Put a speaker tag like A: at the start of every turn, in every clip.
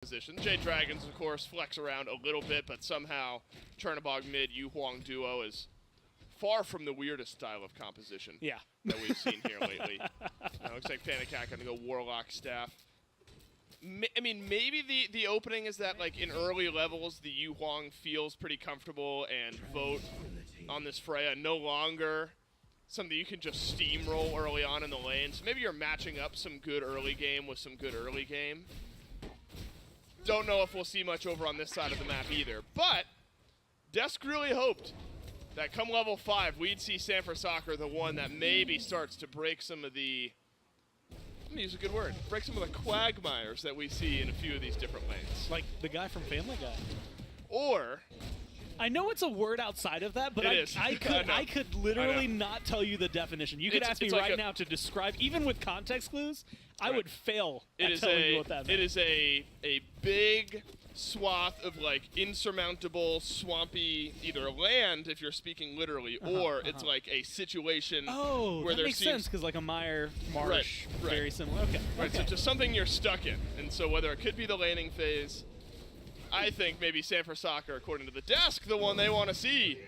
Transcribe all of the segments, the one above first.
A: Position. Jade Dragons, of course, flex around a little bit, but somehow Chernabog mid Yu Huang duo is far from the weirdest style of composition that we've seen here lately. Looks like Panicat gonna go Warlock Staff. I mean, maybe the opening is that, like, in early levels, the Yu Huang feels pretty comfortable and vote on this Freya no longer something you can just steamroll early on in the lane. So maybe you're matching up some good early game with some good early game. Don't know if we'll see much over on this side of the map either. But Desk really hoped that come level 5, we'd see Sanford Soccer, the one that maybe starts to break some of the, I'm gonna use a good word, break some of the quagmires that we see in a few of these different lanes.
B: Like the guy from Family Guy.
A: Or,
B: I know it's a word outside of that, but I could literally not tell you the definition. You could ask me right now to describe, even with context clues, I would fail at telling you what that means.
A: It is a big swath of, like, insurmountable, swampy, either land, if you're speaking literally, or it's like a situation where
B: that makes sense, because like a mire, marsh, very similar. Okay.
A: Right, so just something you're stuck in. And so whether it could be the laning phase, I think maybe Sanford Soccer, according to the desk, the one they want to see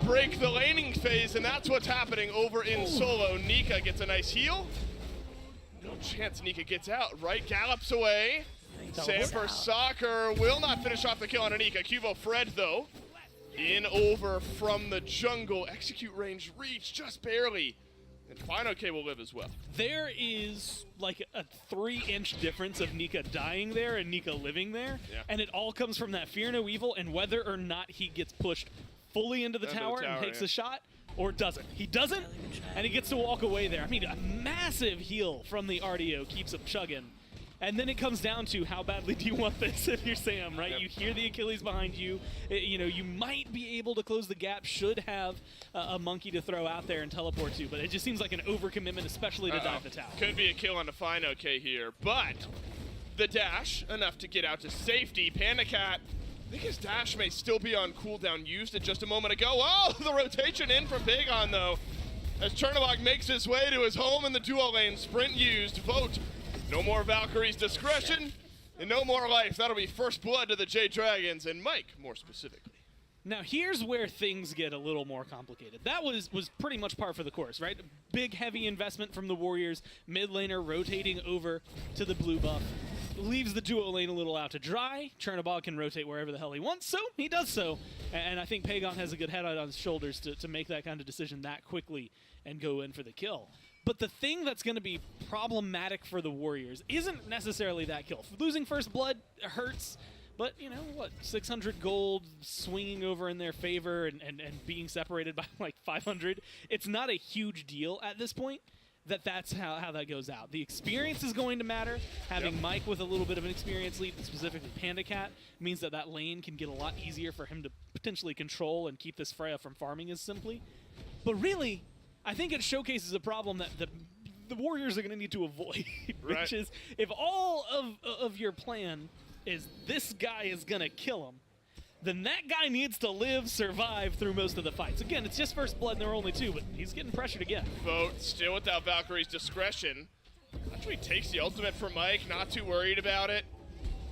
A: break the laning phase, and that's what's happening over in solo. Nika gets a nice heal. No chance Nika gets out, right? Gallops away. Sanford Soccer will not finish off the kill on Nika. Cubo Fred, though, in over from the jungle. Execute range reach just barely. And Fine OK will live as well.
B: There is like a 3-inch difference of Nika dying there and Nika living there.
A: Yeah.
B: And it all comes from that Fear No Evil and whether or not he gets pushed fully into the tower and takes the shot or doesn't. He doesn't, and he gets to walk away there. I mean, a massive heal from the RDO keeps him chugging. And then it comes down to how badly do you want this if you're Sam, right? Yep. You hear the Achilles behind you. You know, you might be able to close the gap, should have a monkey to throw out there and teleport to, but it just seems like an overcommitment, especially to dive the tower.
A: Could be a kill on the Fine OK here, but the dash, enough to get out to safety. Panicat, I think his dash may still be on cooldown, used it just a moment ago. Oh, the rotation in from Pagon, though, as Chernabog makes his way to his home in the duo lane. Sprint used, vote. No more Valkyrie's discretion, and no more life. That'll be first blood to the Jade Dragons, and Mike, more specifically.
B: Now, here's where things get a little more complicated. That was pretty much par for the course, right? Big, heavy investment from the Warriors. Mid laner rotating over to the blue buff. Leaves the duo lane a little out to dry. Chernabog can rotate wherever the hell he wants, so he does so. And I think Pagon has a good head on his shoulders to make that kind of decision that quickly and go in for the kill. But the thing that's going to be problematic for the Warriors isn't necessarily that kill. Losing first blood hurts, but, you know, what, 600 gold swinging over in their favor and being separated by like 500, it's not a huge deal at this point that's how that goes out. The experience is going to matter. Having Mike with a little bit of an experience lead, specifically Pandacat, means that lane can get a lot easier for him to potentially control and keep this Freya from farming as simply. But really, I think it showcases a problem that the Warriors are going to need to avoid, which is if all of your plan is this guy is going to kill him, then that guy needs to live, survive through most of the fights. Again, it's just first blood and there are only 2, but he's getting pressured again.
A: Vote still without Valkyrie's discretion. Actually takes the ultimate for Mike, not too worried about it.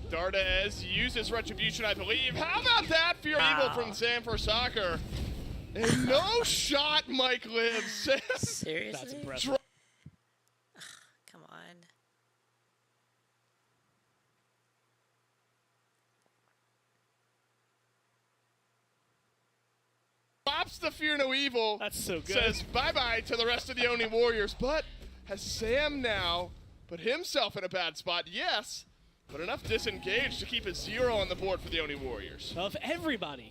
A: Dardes uses Retribution, I believe. How about that Fear Evil from Sanford Soccer? And no shot, Mike lives.
C: Seriously?
B: That's impressive.
C: Come on.
A: Drops the Fear No Evil.
B: That's so good.
A: Says bye-bye to the rest of the Oni Warriors. But has Sam now put himself in a bad spot? Yes, but enough disengaged to keep a 0 on the board for the Oni Warriors.
B: Of everybody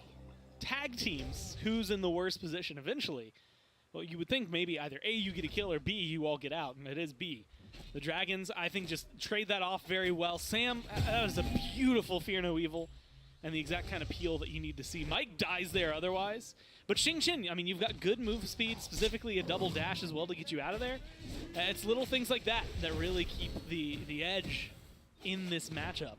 B: tag teams, who's in the worst position eventually? Well, you would think maybe either A, you get a kill, or B, you all get out, and it is B. The Dragons, I think, just trade that off very well. Sam, that was a beautiful Fear No Evil, and the exact kind of peel that you need to see. Mike dies there otherwise. But Xingqian, I mean, you've got good move speed, specifically a double dash as well to get you out of there. It's little things like that that really keep the edge in this matchup.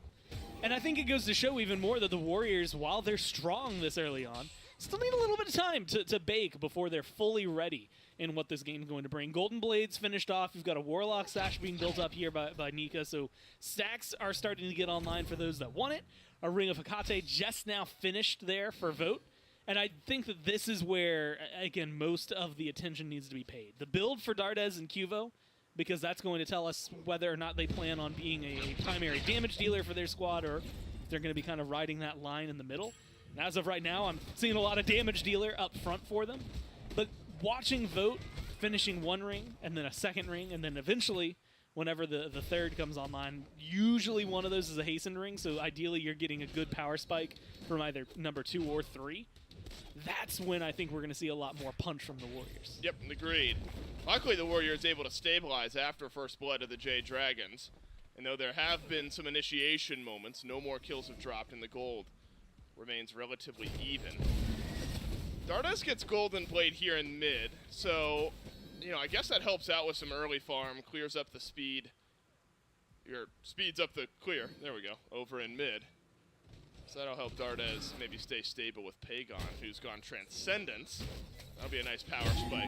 B: And I think it goes to show even more that the Warriors, while they're strong this early on, still need a little bit of time to bake before they're fully ready in what this game's going to bring. Golden Blades finished off. You've got a Warlock Sash being built up here by Nika, so stacks are starting to get online for those that want it. A Ring of Hecate just now finished there for Vote. And I think that this is where, again, most of the attention needs to be paid. The build for Dardes and Cuvo, because that's going to tell us whether or not they plan on being a primary damage dealer for their squad, or if they're going to be kind of riding that line in the middle. And as of right now, I'm seeing a lot of damage dealer up front for them. But watching Vote finishing one ring, and then a second ring, and then eventually, whenever the third comes online, usually one of those is a hastened ring, so ideally you're getting a good power spike from either number 2 or 3. That's when I think we're going to see a lot more punch from the Warriors.
A: Yep, agreed. Luckily, the Warriors able to stabilize after first blood of the Jade Dragons. And though there have been some initiation moments, no more kills have dropped, and the gold remains relatively even. Dardes gets Golden Blade here in mid, so, you know, I guess that helps out with some early farm, clears up the speed, or speeds up the clear, there we go, over in mid. So that'll help Dardes maybe stay stable with Pagon, who's gone Transcendence. That'll be a nice power spike.